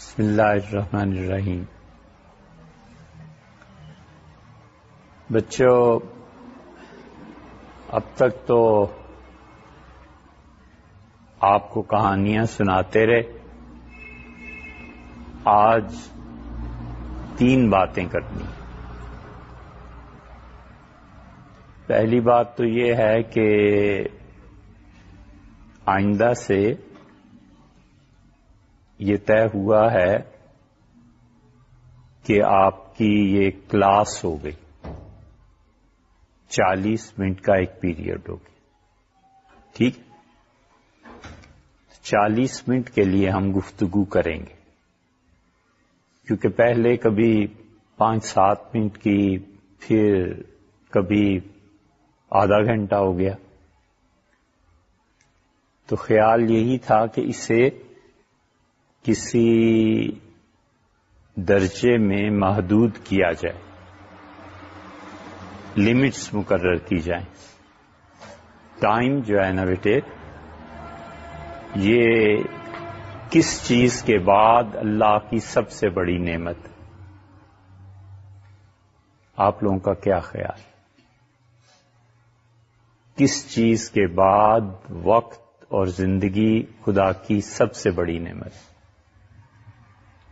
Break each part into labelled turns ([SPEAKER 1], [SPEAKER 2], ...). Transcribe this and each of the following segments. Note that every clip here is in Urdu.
[SPEAKER 1] بسم اللہ الرحمن الرحیم۔ بچوں، اب تک تو آپ کو کہانیاں سناتے رہے، آج 3 باتیں کرنی۔ پہلی بات تو یہ ہے کہ آئندہ سے یہ طے ہوا ہے کہ آپ کی یہ کلاس ہو گئی، 40 منٹ کا ایک پیریڈ ہوگی، ٹھیک؟ 40 منٹ کے لیے ہم گفتگو کریں گے، کیونکہ پہلے کبھی 5-7 منٹ کی، پھر کبھی آدھا گھنٹہ ہو گیا، تو خیال یہی تھا کہ اسے کسی درجے میں محدود کیا جائے، لمٹس مقرر کی جائیں۔ ٹائم جو ہے نا بیٹے، یہ کس چیز کے بعد اللہ کی سب سے بڑی نعمت؟ آپ لوگوں کا کیا خیال؟ کس چیز کے بعد وقت اور زندگی خدا کی سب سے بڑی نعمت؟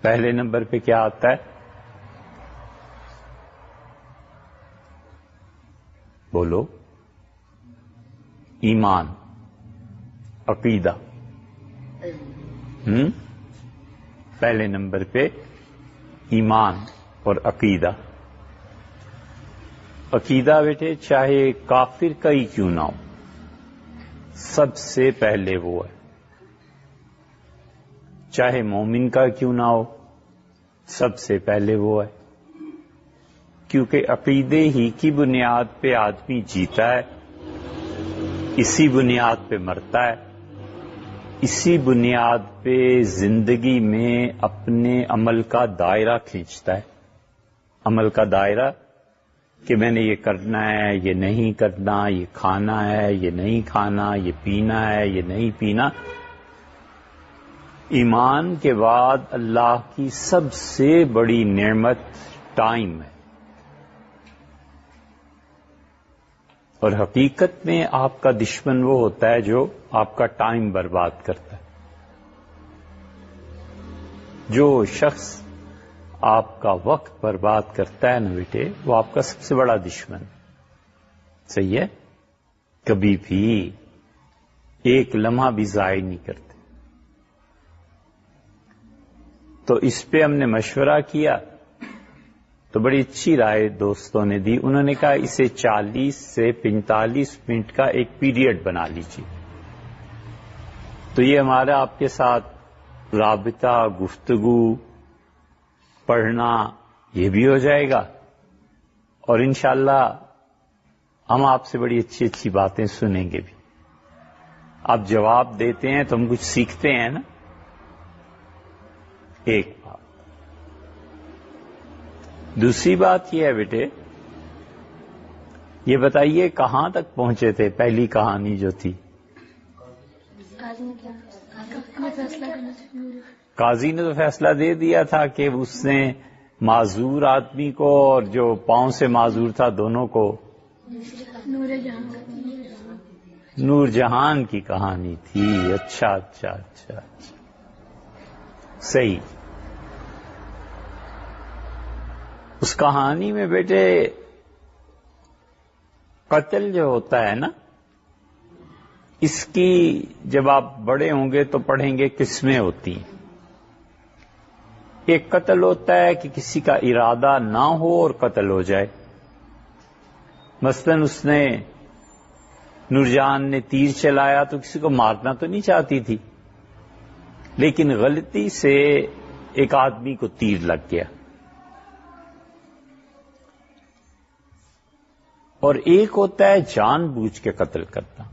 [SPEAKER 1] پہلے نمبر پہ کیا آتا ہے؟ بولو۔ ایمان، عقیدہ۔ پہلے نمبر پہ ایمان اور عقیدہ۔ عقیدہ بیٹے چاہے کافر کا ہی کیوں نہ ہو، سب سے پہلے وہ ہے، چاہے مومن کا کیوں نہ ہو، سب سے پہلے وہ ہے، کیونکہ عقیدے ہی کی بنیاد پہ آدمی جیتا ہے، اسی بنیاد پہ مرتا ہے، اسی بنیاد پہ زندگی میں اپنے عمل کا دائرہ کھینچتا ہے۔ عمل کا دائرہ کہ میں نے یہ کرنا ہے، یہ نہیں کرنا، یہ کھانا ہے، یہ نہیں کھانا، یہ پینا ہے، یہ نہیں پینا۔ ایمان کے بعد اللہ کی سب سے بڑی نعمت ٹائم ہے، اور حقیقت میں آپ کا دشمن وہ ہوتا ہے جو آپ کا ٹائم برباد کرتا ہے۔ جو شخص آپ کا وقت برباد کرتا ہے نا بیٹے، وہ آپ کا سب سے بڑا دشمن۔ صحیح ہے؟ کبھی بھی ایک لمحہ بھی ضائع نہیں کرتے۔ تو اس پہ ہم نے مشورہ کیا، تو بڑی اچھی رائے دوستوں نے دی۔ انہوں نے کہا اسے 40 سے 45 منٹ کا ایک پیریڈ بنا لیجیے، تو یہ ہمارا آپ کے ساتھ رابطہ، گفتگو، پڑھنا یہ بھی ہو جائے گا، اور انشاءاللہ ہم آپ سے بڑی اچھی اچھی باتیں سنیں گے بھی۔ آپ جواب دیتے ہیں تو ہم کچھ سیکھتے ہیں نا۔ ایک بات۔ دوسری بات یہ ہے بیٹے، یہ بتائیے کہاں تک پہنچے تھے؟ پہلی کہانی جو تھی، قاضی نے تو فیصلہ دے دیا تھا کہ اس نے معذور آدمی کو اور جو پاؤں سے معذور تھا دونوں کو نور جہان کی کہانی تھی۔ اچھا اچھا اچھا اچھا، صحیح۔ اس کہانی میں بیٹے قتل جو ہوتا ہے نا، اس کی جب آپ بڑے ہوں گے تو پڑھیں گے قسمیں ہوتی ہیں۔ ایک قتل ہوتا ہے کہ کسی کا ارادہ نہ ہو اور قتل ہو جائے۔ مثلا اس نے، نور جہان نے تیر چلایا تو کسی کو مارنا تو نہیں چاہتی تھی، لیکن غلطی سے ایک آدمی کو تیر لگ گیا۔ اور ایک ہوتا ہے جان بوجھ کے قتل کرنا۔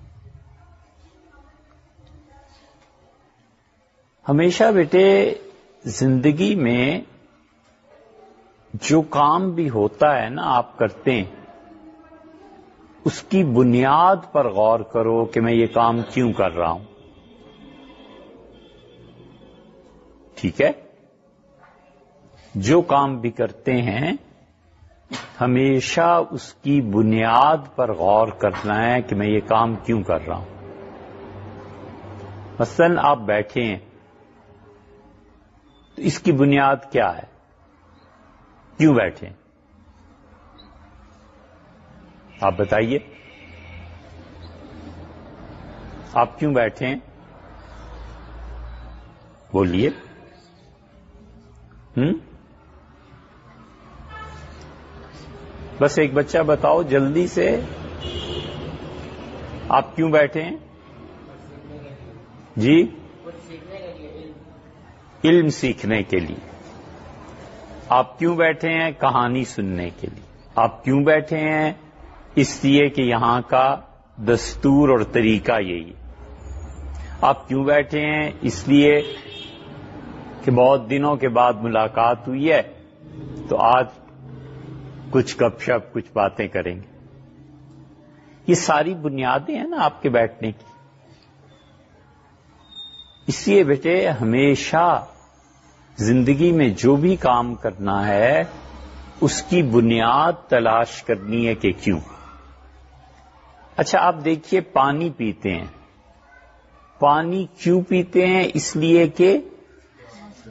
[SPEAKER 1] ہمیشہ بیٹے زندگی میں جو کام بھی ہوتا ہے نا آپ کرتے ہیں، اس کی بنیاد پر غور کرو کہ میں یہ کام کیوں کر رہا ہوں، ٹھیک ہے؟ جو کام بھی کرتے ہیں ہمیشہ اس کی بنیاد پر غور کرنا ہے کہ میں یہ کام کیوں کر رہا ہوں. مثلاً آپ بیٹھے ہیں تو اس کی بنیاد کیا ہے؟ کیوں بیٹھے ہیں؟ آپ بتائیے، آپ کیوں بیٹھے ہیں؟ بولیے. بس ایک بچہ بتاؤ جلدی سے، آپ کیوں بیٹھے ہیں؟ جی، علم سیکھنے کے لیے. آپ کیوں بیٹھے ہیں؟ کہانی سننے کے لیے. آپ کیوں بیٹھے ہیں؟ اس لیے کہ یہاں کا دستور اور طریقہ یہی ہے. آپ کیوں بیٹھے ہیں؟ اس لیے کہ بہت دنوں کے بعد ملاقات ہوئی ہے تو آج کچھ گپ شپ کچھ باتیں کریں گے. یہ ساری بنیادیں ہیں نا آپ کے بیٹھنے کی. اس لیے بیٹے ہمیشہ زندگی میں جو بھی کام کرنا ہے اس کی بنیاد تلاش کرنی ہے کہ کیوں. اچھا آپ دیکھیے، پانی پیتے ہیں، پانی کیوں پیتے ہیں؟ اس لیے کہ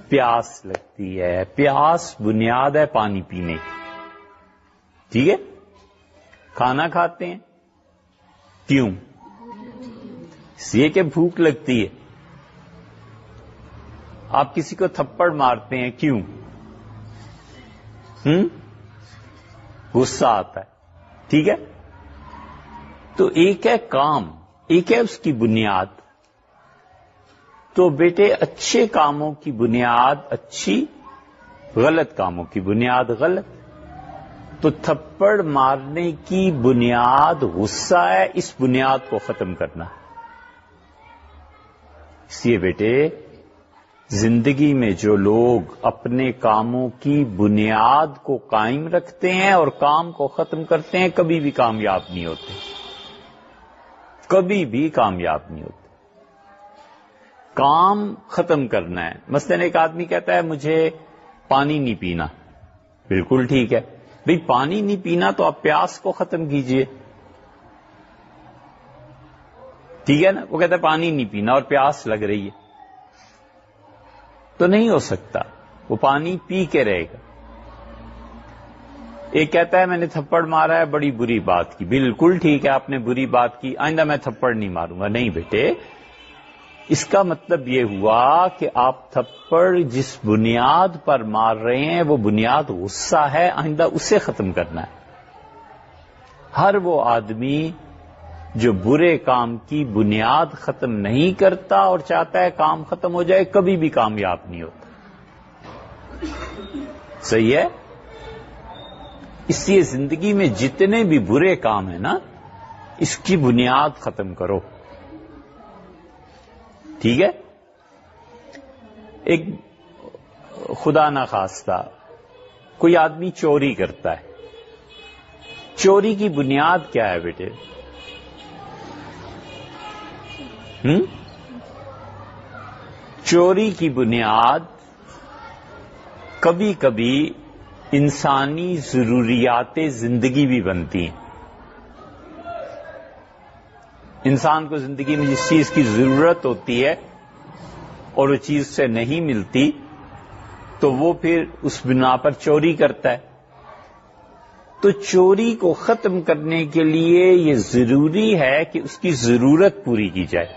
[SPEAKER 1] پیاس لگتی ہے. پیاس بنیاد ہے پانی پینے کی. ٹھیک ہے. کھانا کھاتے ہیں کیوں؟ اس لیے کہ بھوک لگتی ہے. آپ کسی کو تھپڑ مارتے ہیں کیوں؟ غصہ آتا ہے. ٹھیک ہے. تو ایک ہے کام، ایک ہے اس کی بنیاد. تو بیٹے اچھے کاموں کی بنیاد اچھی، غلط کاموں کی بنیاد غلط. تو تھپڑ مارنے کی بنیاد غصہ ہے، اس بنیاد کو ختم کرنا ہے. اس لیے بیٹے زندگی میں جو لوگ اپنے کاموں کی بنیاد کو قائم رکھتے ہیں اور کام کو ختم کرتے ہیں کبھی بھی کامیاب نہیں ہوتے. کبھی بھی کامیاب نہیں ہوتے. کام ختم کرنا ہے. مثلاً ایک آدمی کہتا ہے مجھے پانی نہیں پینا. بالکل ٹھیک ہے بھئی، پانی نہیں پینا تو آپ پیاس کو ختم کیجئے. ٹھیک ہے نا. وہ کہتا ہے پانی نہیں پینا اور پیاس لگ رہی ہے، تو نہیں ہو سکتا. وہ پانی پی کے رہے گا. ایک کہتا ہے میں نے تھپڑ مارا ہے، بڑی بری بات کی. بالکل ٹھیک ہے، آپ نے بری بات کی، آئندہ میں تھپڑ نہیں ماروں گا. نہیں بیٹے، اس کا مطلب یہ ہوا کہ آپ تھپڑ جس بنیاد پر مار رہے ہیں وہ بنیاد غصہ ہے، آئندہ اسے ختم کرنا ہے. ہر وہ آدمی جو برے کام کی بنیاد ختم نہیں کرتا اور چاہتا ہے کام ختم ہو جائے کبھی بھی کامیاب نہیں ہوتا. صحیح ہے. اس لیے زندگی میں جتنے بھی برے کام ہیں نا، اس کی بنیاد ختم کرو. ٹھیک ہے. ایک خدا نخواستہ کوئی آدمی چوری کرتا ہے. چوری کی بنیاد کیا ہے بیٹے؟ چوری کی بنیاد کبھی کبھی انسانی ضروریات زندگی بھی بنتی ہیں. انسان کو زندگی میں جس چیز کی ضرورت ہوتی ہے اور وہ چیز سے نہیں ملتی تو وہ پھر اس بنا پر چوری کرتا ہے. تو چوری کو ختم کرنے کے لیے یہ ضروری ہے کہ اس کی ضرورت پوری کی جائے.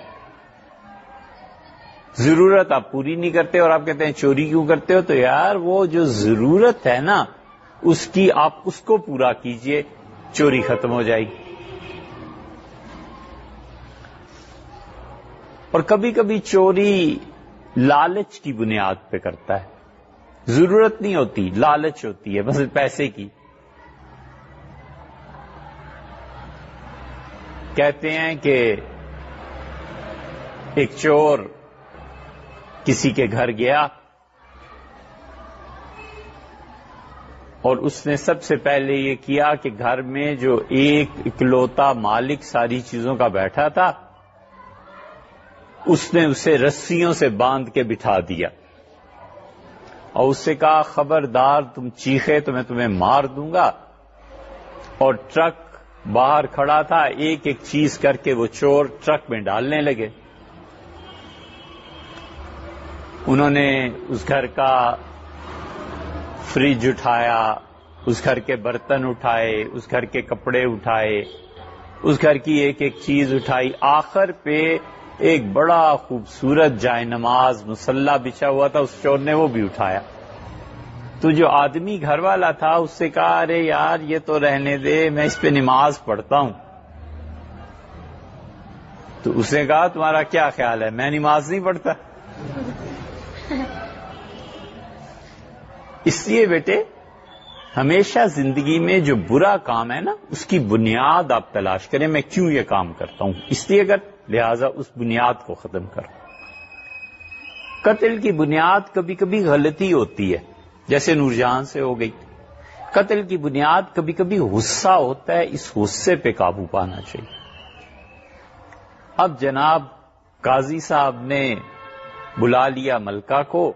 [SPEAKER 1] ضرورت آپ پوری نہیں کرتے اور آپ کہتے ہیں چوری کیوں کرتے ہو؟ تو یار وہ جو ضرورت ہے نا اس کی آپ اس کو پورا کیجئے، چوری ختم ہو جائے گی. اور کبھی کبھی چوری لالچ کی بنیاد پہ کرتا ہے. ضرورت نہیں ہوتی، لالچ ہوتی ہے، بس پیسے کی. کہتے ہیں کہ ایک چور کسی کے گھر گیا اور اس نے سب سے پہلے یہ کیا کہ گھر میں جو ایک اکلوتا مالک ساری چیزوں کا بیٹھا تھا اس نے اسے رسیوں سے باندھ کے بٹھا دیا اور اس سے کہا خبردار تم چیخے تو میں تمہیں مار دوں گا. اور ٹرک باہر کھڑا تھا، ایک ایک چیز کر کے وہ چور ٹرک میں ڈالنے لگے. انہوں نے اس گھر کا فریج اٹھایا، اس گھر کے برتن اٹھائے، اس گھر کے کپڑے اٹھائے، اس گھر کی ایک ایک چیز اٹھائی. آخر پہ ایک بڑا خوبصورت جائے نماز مصلی بچھا ہوا تھا، اس چور نے وہ بھی اٹھایا. تو جو آدمی گھر والا تھا اس سے کہا ارے یار یہ تو رہنے دے، میں اس پہ نماز پڑھتا ہوں. تو اس نے کہا تمہارا کیا خیال ہے میں نماز نہیں پڑھتا؟ اس لیے بیٹے ہمیشہ زندگی میں جو برا کام ہے نا اس کی بنیاد آپ تلاش کریں، میں کیوں یہ کام کرتا ہوں، اس لیے اگر لہذا اس بنیاد کو ختم کرو. قتل کی بنیاد کبھی کبھی غلطی ہوتی ہے، جیسے نور جہاں سے ہو گئی. قتل کی بنیاد کبھی کبھی غصہ ہوتا ہے، اس غصے پہ قابو پانا چاہیے. اب جناب قاضی صاحب نے بلا لیا ملکہ کو،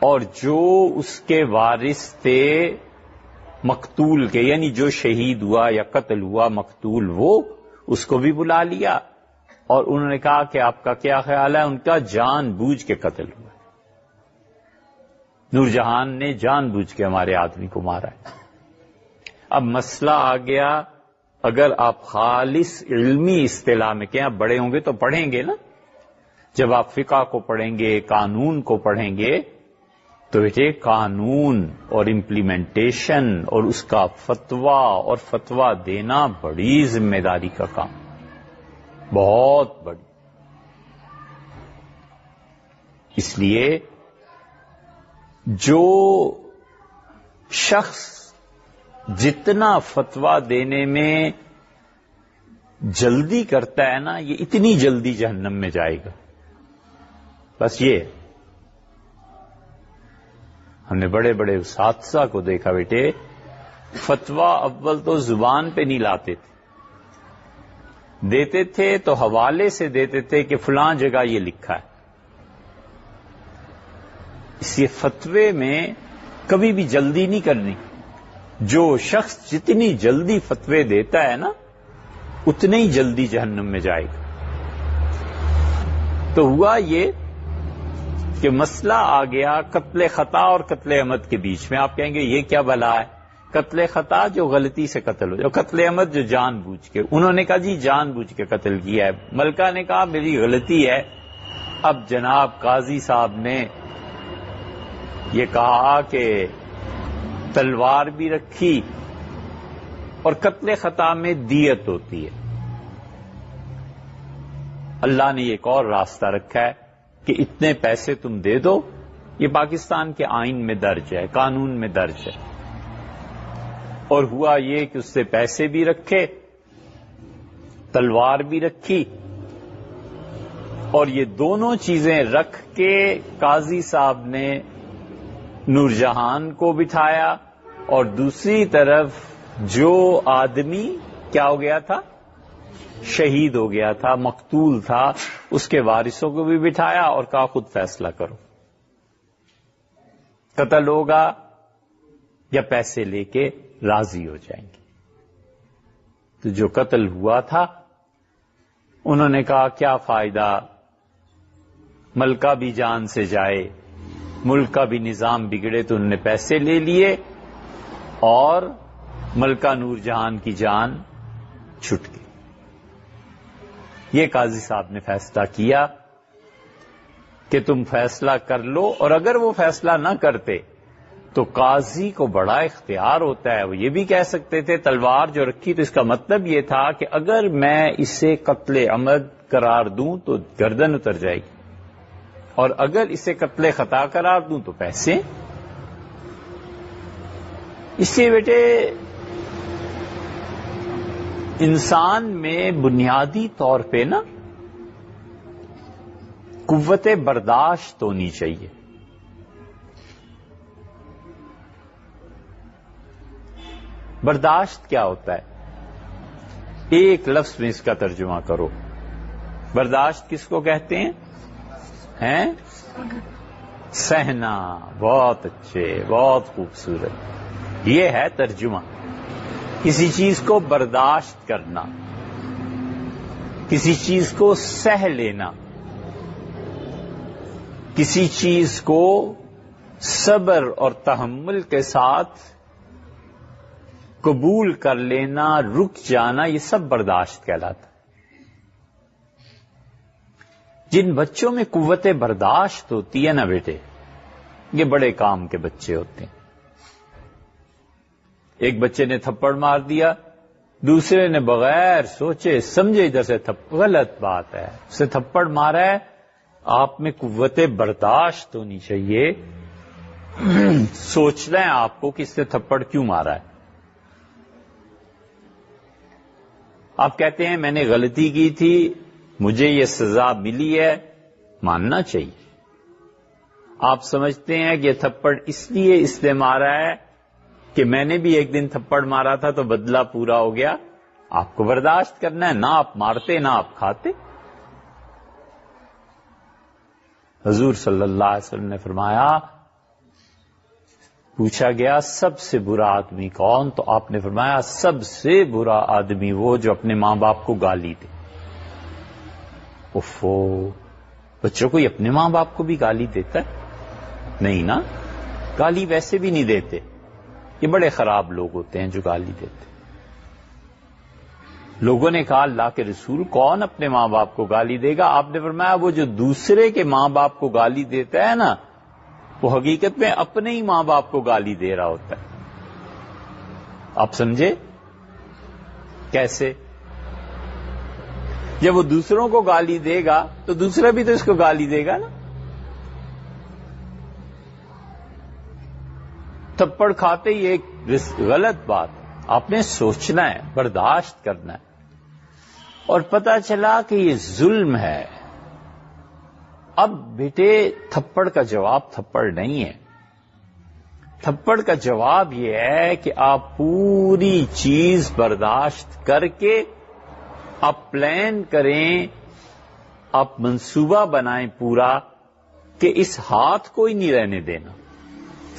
[SPEAKER 1] اور جو اس کے وارث تھے مقتول کے، یعنی جو شہید ہوا یا قتل ہوا مقتول، وہ اس کو بھی بلا لیا اور انہوں نے کہا کہ آپ کا کیا خیال ہے؟ ان کا جان بوجھ کے قتل ہوا. نور جہان نے جان بوجھ کے ہمارے آدمی کو مارا ہے. اب مسئلہ آ گیا، اگر آپ خالص علمی اصطلاح میں کہیں، آپ بڑے ہوں گے تو پڑھیں گے نا، جب آپ فقہ کو پڑھیں گے، قانون کو پڑھیں گے، تو بیٹے قانون اور امپلیمنٹیشن اور اس کا فتویٰ اور فتویٰ دینا بڑی ذمہ داری کا کام، بہت بڑی. اس لیے جو شخص جتنا فتویٰ دینے میں جلدی کرتا ہے نا، یہ اتنی جلدی جہنم میں جائے گا. بس یہ ہم نے بڑے بڑے اساتذہ کو دیکھا بیٹے، فتویٰ اول تو زبان پہ نہیں لاتے تھے، دیتے تھے تو حوالے سے دیتے تھے کہ فلاں جگہ یہ لکھا ہے. اس لیے فتوے میں کبھی بھی جلدی نہیں کرنی. جو شخص جتنی جلدی فتوے دیتا ہے نا اتنے ہی جلدی جہنم میں جائے گا. تو ہوا یہ کہ مسئلہ آ گیا قتل خطا اور قتل عمد کے بیچ میں. آپ کہیں گے یہ کیا بلا ہے؟ قتل خطا جو غلطی سے قتل ہو جائے، قتل عمد جو جان بوجھ کے. انہوں نے کہا جی جان بوجھ کے قتل کیا ہے. ملکہ نے کہا میری غلطی ہے. اب جناب قاضی صاحب نے یہ کہا کہ تلوار بھی رکھی، اور قتل خطا میں دیت ہوتی ہے. اللہ نے ایک اور راستہ رکھا ہے کہ اتنے پیسے تم دے دو. یہ پاکستان کے آئین میں درج ہے، قانون میں درج ہے. اور ہوا یہ کہ اس سے پیسے بھی رکھے، تلوار بھی رکھی، اور یہ دونوں چیزیں رکھ کے قاضی صاحب نے نور جہان کو بٹھایا، اور دوسری طرف جو آدمی کیا ہو گیا تھا، شہید ہو گیا تھا، مقتول تھا، اس کے وارثوں کو بھی بٹھایا اور کہا خود فیصلہ کرو، قتل ہوگا یا پیسے لے کے راضی ہو جائیں گے. تو جو قتل ہوا تھا انہوں نے کہا کیا فائدہ، ملکہ بھی جان سے جائے، ملک کا بھی نظام بگڑے. تو انہوں نے پیسے لے لیے اور ملکہ نور جہان کی جان چھٹ گئی. یہ قاضی صاحب نے فیصلہ کیا کہ تم فیصلہ کر لو، اور اگر وہ فیصلہ نہ کرتے تو قاضی کو بڑا اختیار ہوتا ہے. وہ یہ بھی کہہ سکتے تھے تلوار جو رکھی تو اس کا مطلب یہ تھا کہ اگر میں اسے قتل عمد قرار دوں تو گردن اتر جائے گی، اور اگر اسے قتل خطا قرار دوں تو پیسے. اس لیے بیٹے انسان میں بنیادی طور پہ نا قوت برداشت ہونی چاہیے. برداشت کیا ہوتا ہے؟ ایک لفظ میں اس کا ترجمہ کرو. برداشت کس کو کہتے ہیں؟ سہنا، بہت اچھے، بہت خوبصورت. یہ ہے ترجمہ. کسی چیز کو برداشت کرنا، کسی چیز کو سہ لینا، کسی چیز کو صبر اور تحمل کے ساتھ قبول کر لینا، رک جانا، یہ سب برداشت کہلاتا. جن بچوں میں قوت برداشت ہوتی ہے نا بیٹے، یہ بڑے کام کے بچے ہوتے ہیں. ایک بچے نے تھپڑ مار دیا، دوسرے نے بغیر سوچے سمجھے ادھر سے غلط بات ہے، اسے تھپڑ مارا ہے. آپ میں قوت برداشت ہونی چاہیے. سوچنا ہے آپ کو کہ اس نے تھپڑ کیوں مارا ہے. آپ کہتے ہیں میں نے غلطی کی تھی، مجھے یہ سزا ملی ہے، ماننا چاہیے. آپ سمجھتے ہیں کہ یہ تھپڑ اس لیے اس نے مارا ہے کہ میں نے بھی ایک دن تھپڑ مارا تھا تو بدلہ پورا ہو گیا. آپ کو برداشت کرنا ہے، نہ آپ مارتے نہ آپ کھاتے. حضور صلی اللہ علیہ وسلم نے فرمایا، پوچھا گیا سب سے برا آدمی کون؟ تو آپ نے فرمایا سب سے برا آدمی وہ جو اپنے ماں باپ کو گالی دے. اوفو، بچوں کو اپنے ماں باپ کو بھی گالی دیتا ہے؟ نہیں نا، گالی ویسے بھی نہیں دیتے. یہ بڑے خراب لوگ ہوتے ہیں جو گالی دیتے. لوگوں نے کہا اللہ کے رسول کون اپنے ماں باپ کو گالی دے گا؟ آپ نے فرمایا وہ جو دوسرے کے ماں باپ کو گالی دیتا ہے نا، وہ حقیقت میں اپنے ہی ماں باپ کو گالی دے رہا ہوتا ہے. آپ سمجھے کیسے؟ جب وہ دوسروں کو گالی دے گا تو دوسرا بھی تو اس کو گالی دے گا نا. تھپڑ کھاتے ہی ایک غلط بات، آپ نے سوچنا ہے، برداشت کرنا ہے. اور پتہ چلا کہ یہ ظلم ہے. اب بیٹے تھپڑ کا جواب تھپڑ نہیں ہے. تھپڑ کا جواب یہ ہے کہ آپ پوری چیز برداشت کر کے آپ پلان کریں، آپ منصوبہ بنائیں پورا کہ اس ہاتھ کو ہی نہیں رہنے دینا.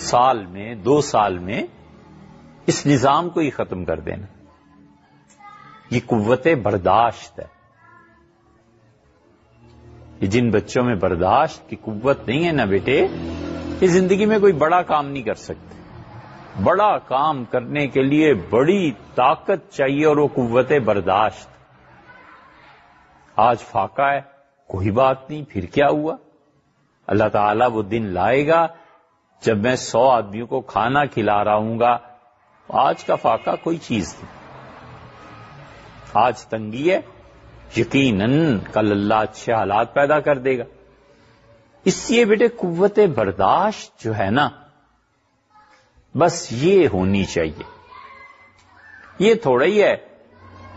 [SPEAKER 1] سال میں 2 سال میں اس نظام کو ہی ختم کر دینا. یہ قوت برداشت ہے. یہ جن بچوں میں برداشت کی قوت نہیں ہے نا بیٹے، یہ زندگی میں کوئی بڑا کام نہیں کر سکتے. بڑا کام کرنے کے لیے بڑی طاقت چاہیے اور وہ قوت برداشت. آج فاقہ ہے، کوئی بات نہیں، پھر کیا ہوا؟ اللہ تعالیٰ وہ دن لائے گا جب میں 100 آدمیوں کو کھانا کھلا رہا ہوں گا. آج کا فاقہ کوئی چیز نہیں. آج تنگی ہے، یقیناً کل اللہ اچھے حالات پیدا کر دے گا. اس لیے بیٹے قوت برداشت جو ہے نا، بس یہ ہونی چاہیے. یہ تھوڑا ہی ہے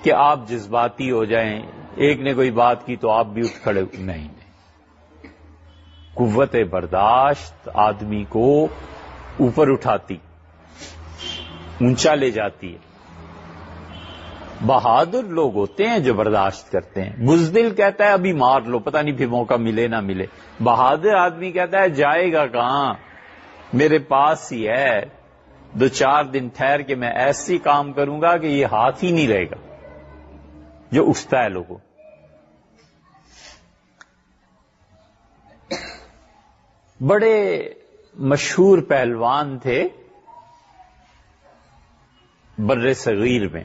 [SPEAKER 1] کہ آپ جذباتی ہو جائیں، ایک نے کوئی بات کی تو آپ بھی اٹھ کھڑے. نہیں، قوت برداشت آدمی کو اوپر اٹھاتی، اونچا لے جاتی ہے. بہادر لوگ ہوتے ہیں جو برداشت کرتے ہیں. بزدل کہتا ہے ابھی مار لو، پتہ نہیں پھر موقع ملے نہ ملے. بہادر آدمی کہتا ہے جائے گا کہاں، میرے پاس ہی ہے، 2-4 دن ٹھہر کے میں ایسی کام کروں گا کہ یہ ہاتھ ہی نہیں رہے گا. جو اٹھتا ہے لوگوں. بڑے مشہور پہلوان تھے بر صغیر میں.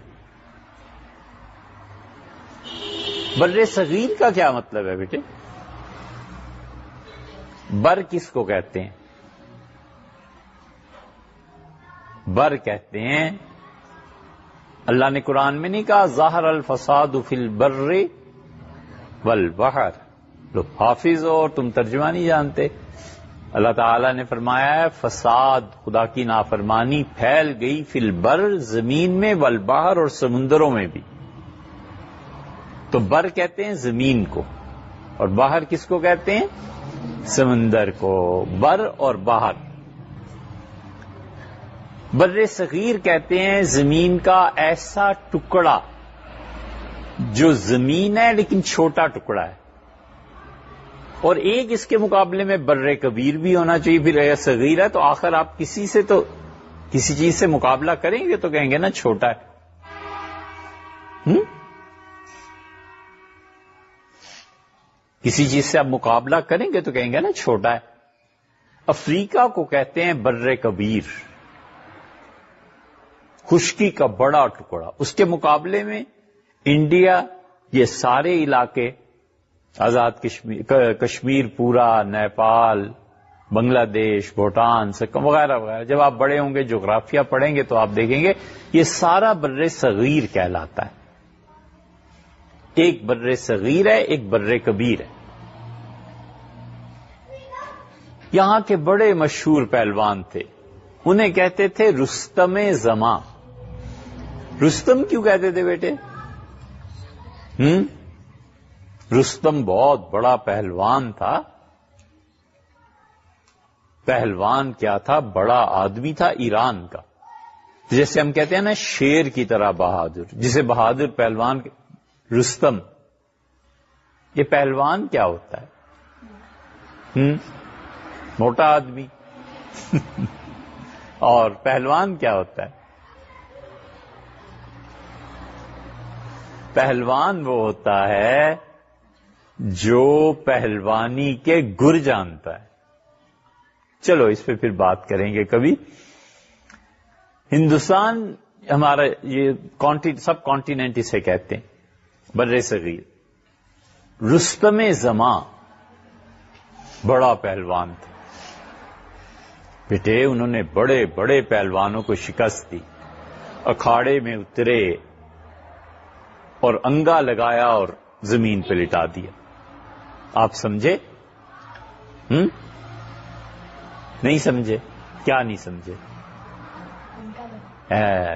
[SPEAKER 1] بر صغیر کا کیا مطلب ہے بیٹے؟ بر کس کو کہتے ہیں؟ بر کہتے ہیں، اللہ نے قرآن میں نہیں کہا ظاہر الفساد فی البر والبحر؟ لو حافظ ہو اور تم ترجمہ نہیں جانتے. اللہ تعالیٰ نے فرمایا ہے فساد، خدا کی نافرمانی پھیل گئی فی البر، زمین میں، والبحر، اور سمندروں میں بھی. تو بر کہتے ہیں زمین کو، اور باہر کس کو کہتے ہیں؟ سمندر کو. بر اور باہر. بر صغیر کہتے ہیں زمین کا ایسا ٹکڑا جو زمین ہے لیکن چھوٹا ٹکڑا ہے. اور ایک اس کے مقابلے میں بر کبیر بھی ہونا چاہیے. پھر صغیر ہے تو آخر آپ کسی چیز سے مقابلہ کریں گے تو کہیں گے نا چھوٹا ہے. کسی چیز سے آپ مقابلہ کریں گے تو کہیں گے نا چھوٹا ہے. افریقہ کو کہتے ہیں بر کبیر، خشکی کا بڑا ٹکڑا. اس کے مقابلے میں انڈیا، یہ سارے علاقے، آزاد کشمیر پورا، نیپال، بنگلہ دیش، بھوٹان، سکم وغیرہ وغیرہ، جب آپ بڑے ہوں گے جغرافیہ پڑھیں گے تو آپ دیکھیں گے یہ سارا بر صغیر کہلاتا ہے. ایک بر صغیر ہے، ایک بر کبیر ہے. یہاں کے بڑے مشہور پہلوان تھے، انہیں کہتے تھے رستم زماں. رستم کیوں کہتے تھے بیٹے؟ رستم بہت بڑا پہلوان تھا. پہلوان کیا تھا؟ بڑا آدمی تھا ایران کا. جیسے ہم کہتے ہیں نا شیر کی طرح بہادر، جسے بہادر پہلوان. رستم یہ پہلوان کیا ہوتا ہے؟ موٹا آدمی. اور پہلوان کیا ہوتا ہے؟ پہلوان وہ ہوتا ہے جو پہلوانی کے گر جانتا ہے. چلو اس پہ پھر بات کریں گے کبھی. ہندوستان ہمارا یہ سب کانٹیننٹ اسے کہتے ہیں بر صغیر. رستم زماں بڑا پہلوان تھا بیٹے. انہوں نے بڑے بڑے پہلوانوں کو شکست دی، اکھاڑے میں اترے اور انگا لگایا اور زمین پہ لٹا دیا. آپ سمجھے؟ نہیں سمجھے؟ کیا نہیں سمجھے؟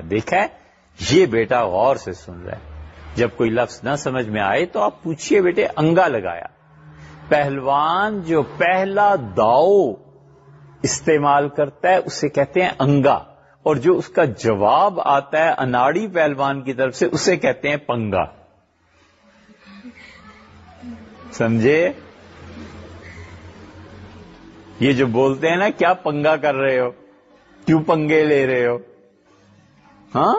[SPEAKER 1] دیکھا ہے، یہ بیٹا غور سے سن رہا ہے. جب کوئی لفظ نہ سمجھ میں آئے تو آپ پوچھئے بیٹے انگا لگایا. پہلوان جو پہلا داؤ استعمال کرتا ہے اسے کہتے ہیں انگا، اور جو اس کا جواب آتا ہے اناڑی پہلوان کی طرف سے اسے کہتے ہیں پنگا. سمجھے؟ یہ جو بولتے ہیں نا کیا پنگا کر رہے ہو، کیوں پنگے لے رہے ہو، ہاں،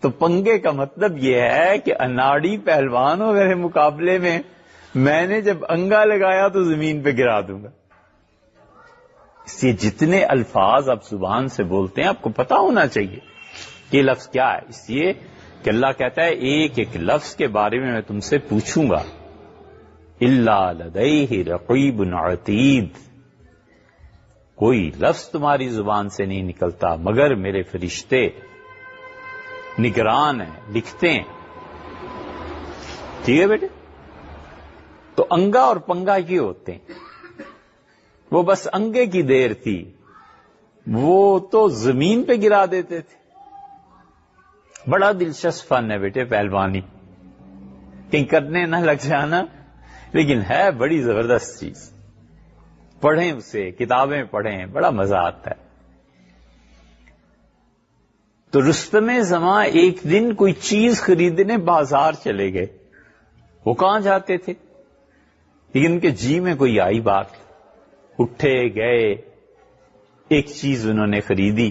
[SPEAKER 1] تو پنگے کا مطلب یہ ہے کہ اناڑی پہلوان ہو میرے مقابلے میں نے جب انگا لگایا تو زمین پہ گرا دوں گا. اس لیے جتنے الفاظ آپ زبان سے بولتے ہیں آپ کو پتا ہونا چاہیے کہ یہ لفظ کیا ہے. اس لیے کہ اللہ کہتا ہے ایک ایک لفظ کے بارے میں تم سے پوچھوں گا. الا لدیہ رقیب عتید، کوئی لفظ تمہاری زبان سے نہیں نکلتا مگر میرے فرشتے نگران ہیں، لکھتے ہیں. ٹھیک ہے بیٹے؟ تو انگا اور پنگا یہ ہوتے ہیں. وہ بس انگے کی دیر تھی، وہ تو زمین پہ گرا دیتے تھے. بڑا دلچسپ فن ہے بیٹے پہلوانی، کہیں کرنے نہ لگ جانا، لیکن ہے بڑی زبردست چیز. پڑھیں اسے، کتابیں پڑھیں، بڑا مزہ آتا ہے. تو رستم زماں ایک دن کوئی چیز خریدنے بازار چلے گئے. وہ کہاں جاتے تھے؟ لیکن ان کے جی میں کوئی آئی بات، اٹھے گئے، ایک چیز انہوں نے خریدی.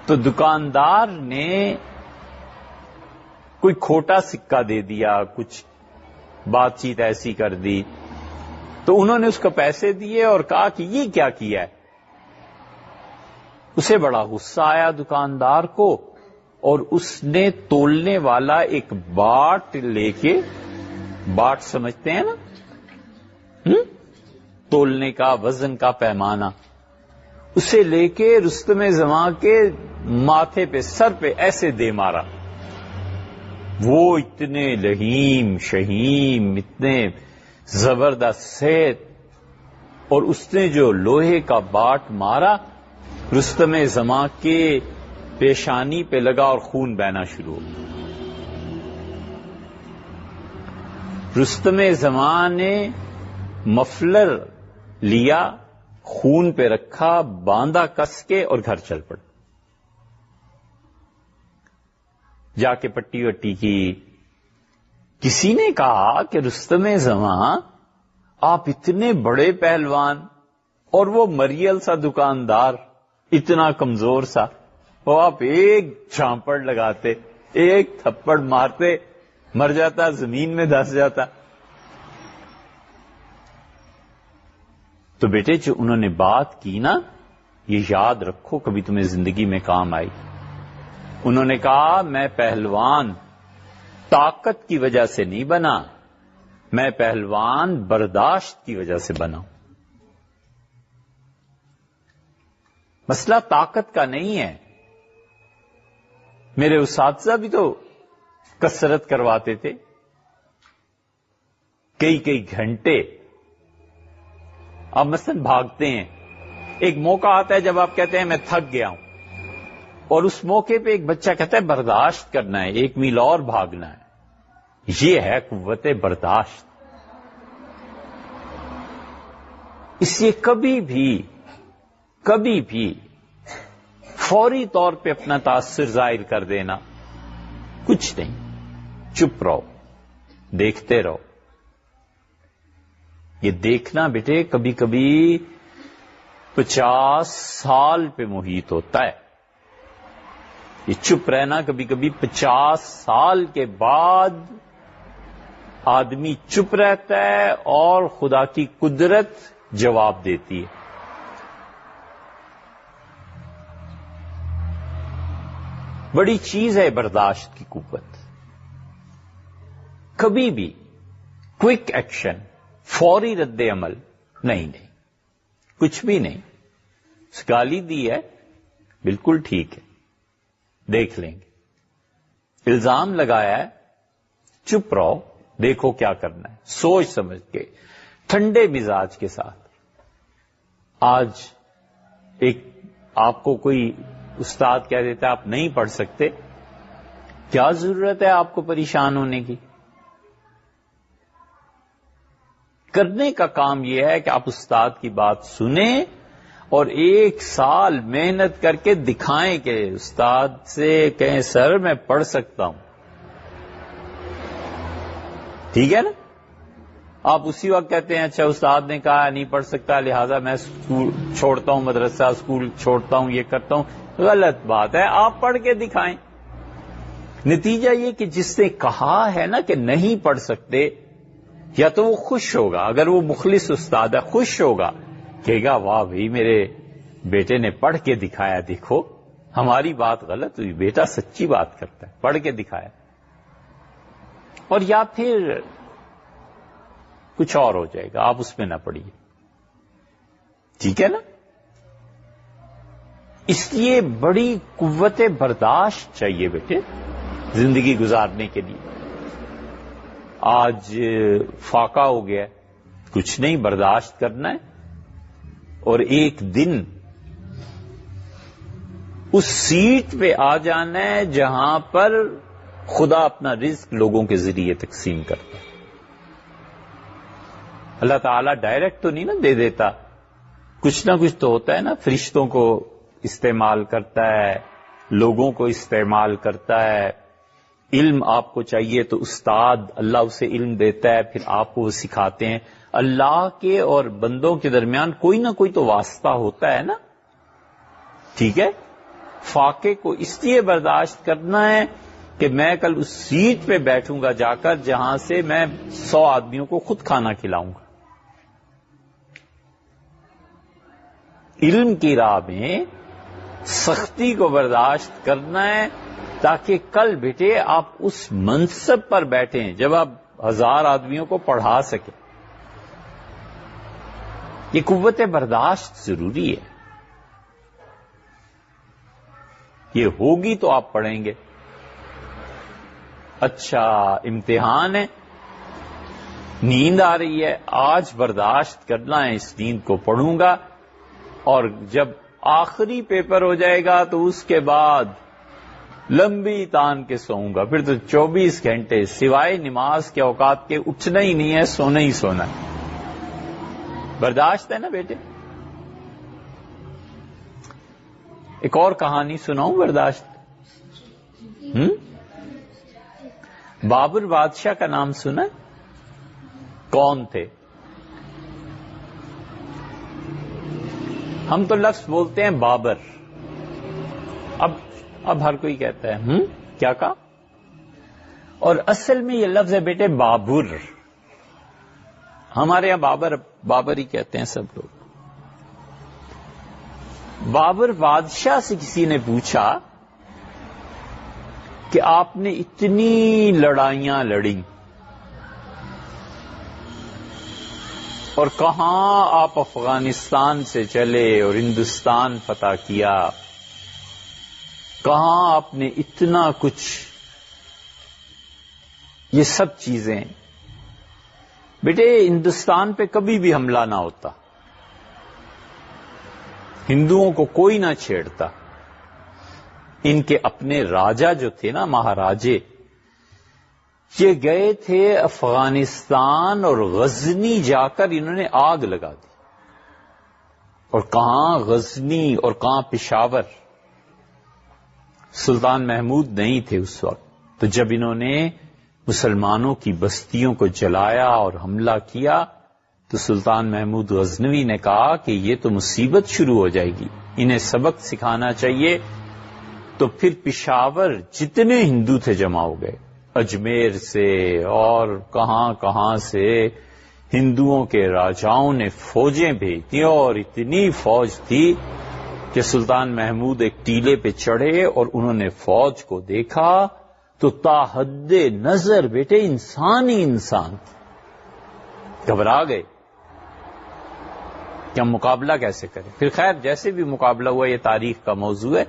[SPEAKER 1] تو دکاندار نے کوئی کھوٹا سکہ دے دیا، کچھ بات چیت ایسی کر دی. تو انہوں نے اس کو پیسے دیے اور کہا کہ یہ کیا کیا ہے. اسے بڑا غصہ آیا دکاندار کو، اور اس نے تولنے والا ایک باٹ لے کے، باٹ سمجھتے ہیں نا، تولنے کا، وزن کا پیمانہ، اسے لے کے رستم زماں کے ماتھے پہ، سر پہ ایسے دے مارا. وہ اتنے لہیم شہیم، اتنے زبردست صحت، اور اس نے جو لوہے کا باٹ مارا رستم زماں کے پیشانی پہ لگا اور خون بہنا شروع ہو. رستم زماں نے مفلر لیا، خون پہ رکھا، باندھا کس کے اور گھر چل پڑا. جا کے پٹی وٹی کی. کسی نے کہا کہ رستم زماں آپ اتنے بڑے پہلوان اور وہ مریل سا دکاندار اتنا کمزور سا، وہ آپ ایک جھانپڑ لگاتے، ایک تھپڑ مارتے، مر جاتا، زمین میں دھس جاتا۔ تو بیٹے جو انہوں نے بات کی نا، یہ یاد رکھو، کبھی تمہیں زندگی میں کام آئی۔ انہوں نے کہا میں پہلوان طاقت کی وجہ سے نہیں بنا، میں پہلوان برداشت کی وجہ سے بنا۔ مسئلہ طاقت کا نہیں ہے۔ میرے اساتذہ بھی تو کسرت کرواتے تھے، کئی گھنٹے۔ آپ مثلا بھاگتے ہیں، ایک موقع آتا ہے جب آپ کہتے ہیں میں تھک گیا ہوں، اور اس موقع پہ ایک بچہ کہتا ہے برداشت کرنا ہے، 1 میل اور بھاگنا ہے۔ یہ ہے قوت برداشت۔ اس لیے کبھی بھی فوری طور پہ اپنا تاثر ظاہر کر دینا کچھ نہیں، چپ رہو، دیکھتے رہو۔ یہ دیکھنا بیٹے کبھی کبھی 50 سال پہ محیط ہوتا ہے، یہ چپ رہنا کبھی کبھی 50 سال کے بعد آدمی چپ رہتا ہے اور خدا کی قدرت جواب دیتی ہے۔ بڑی چیز ہے برداشت کی قوت۔ کبھی بھی کوئک ایکشن، فوری رد عمل نہیں، کچھ بھی نہیں۔ گالی دی ہے، بالکل ٹھیک ہے، دیکھ لیں گے۔ الزام لگایا ہے، چپ رہو، دیکھو کیا کرنا ہے، سوچ سمجھ کے، ٹھنڈے مزاج کے ساتھ۔ آج ایک آپ کو کوئی استاد کہہ دیتا ہے آپ نہیں پڑھ سکتے، کیا ضرورت ہے آپ کو پریشان ہونے کی؟ کرنے کا کام یہ ہے کہ آپ استاد کی بات سنیں اور 1 سال محنت کر کے دکھائیں کہ استاد سے کہیں سر میں پڑھ سکتا ہوں، ٹھیک ہے نا؟ آپ اسی وقت کہتے ہیں اچھا استاد نے کہا نہیں پڑھ سکتا لہذا میں اسکول چھوڑتا ہوں، مدرسہ اسکول چھوڑتا ہوں، یہ کرتا ہوں۔ غلط بات ہے، آپ پڑھ کے دکھائیں۔ نتیجہ یہ کہ جس نے کہا ہے نا کہ نہیں پڑھ سکتے، یا تو وہ خوش ہوگا، اگر وہ مخلص استاد ہے خوش ہوگا، کہے گا واہ بھائی میرے بیٹے نے پڑھ کے دکھایا، دیکھو ہماری بات غلط ہوئی، بیٹا سچی بات کرتا ہے، پڑھ کے دکھایا۔ اور یا پھر کچھ اور ہو جائے گا، آپ اس میں نہ پڑھیے، ٹھیک ہے نا؟ اس لیے بڑی قوت برداشت چاہیے بیٹے زندگی گزارنے کے لیے۔ آج فاقہ ہو گیا، کچھ نہیں، برداشت کرنا ہے، اور ایک دن اس سیٹ پہ آ جانا ہے جہاں پر خدا اپنا رزق لوگوں کے ذریعے تقسیم کرتا ہے۔ اللہ تعالیٰ ڈائریکٹ تو نہیں نا دے دیتا، کچھ نہ کچھ تو ہوتا ہے نا، فرشتوں کو استعمال کرتا ہے، لوگوں کو استعمال کرتا ہے۔ علم آپ کو چاہیے تو استاد اللہ اسے علم دیتا ہے، پھر آپ کو وہ سکھاتے ہیں۔ اللہ کے اور بندوں کے درمیان کوئی نہ کوئی تو واسطہ ہوتا ہے نا، ٹھیک ہے؟ فاقے کو اس لیے برداشت کرنا ہے کہ میں کل اس سیٹ پہ بیٹھوں گا جا کر جہاں سے میں 100 آدمیوں کو خود کھانا کھلاؤں گا۔ علم کی راہ میں سختی کو برداشت کرنا ہے تاکہ کل بیٹے آپ اس منصب پر بیٹھیں جب آپ 1000 آدمیوں کو پڑھا سکیں۔ یہ قوت برداشت ضروری ہے، یہ ہوگی تو آپ پڑھیں گے۔ اچھا امتحان ہے، نیند آ رہی ہے، آج برداشت کرنا ہے، اس نیند کو پڑھوں گا، اور جب آخری پیپر ہو جائے گا تو اس کے بعد لمبی تان کے سوؤں گا، پھر تو 24 گھنٹے سوائے نماز کے اوقات کے اٹھنا ہی نہیں ہے، سونا ہی سونا ہے۔ برداشت ہے نا بیٹے؟ ایک اور کہانی سناؤں برداشت؟ بابر بادشاہ کا نام سنا؟ کون تھے؟ ہم تو لفظ بولتے ہیں بابر. اب ہر کوئی کہتا ہے کیا کہا؟ اور اصل میں یہ لفظ ہے بیٹے بابر. ہمارے یہاں بابر ہی کہتے ہیں سب لوگ. بابر بادشاہ سے کسی نے پوچھا کہ آپ نے اتنی لڑائیاں لڑی اور کہاں آپ افغانستان سے چلے اور ہندوستان فتح کیا، کہاں آپ نے اتنا کچھ، یہ سب چیزیں. بیٹے ہندوستان پہ کبھی بھی حملہ نہ ہوتا، ہندوؤں کو کوئی نہ چھیڑتا. ان کے اپنے راجا جو تھے نا، مہاراجے، یہ گئے تھے افغانستان اور غزنی جا کر انہوں نے آگ لگا دی. اور کہاں غزنی اور کہاں پشاور. سلطان محمود نہیں تھے اس وقت. تو جب انہوں نے مسلمانوں کی بستیوں کو جلایا اور حملہ کیا تو سلطان محمود غزنوی نے کہا کہ یہ تو مصیبت شروع ہو جائے گی، انہیں سبق سکھانا چاہیے. تو پھر پشاور جتنے ہندو تھے جمع ہو گئے، اجمیر سے اور کہاں کہاں سے ہندوؤں کے راجاؤں نے فوجیں بھیج دی، اور اتنی فوج تھی کہ سلطان محمود ایک ٹیلے پہ چڑھے اور انہوں نے فوج کو دیکھا تو تا حد نظر بیٹے انسان ہی انسان تھے. گھبرا گئے کہ ہم مقابلہ کیسے کریں. پھر خیر جیسے بھی مقابلہ ہوا یہ تاریخ کا موضوع ہے،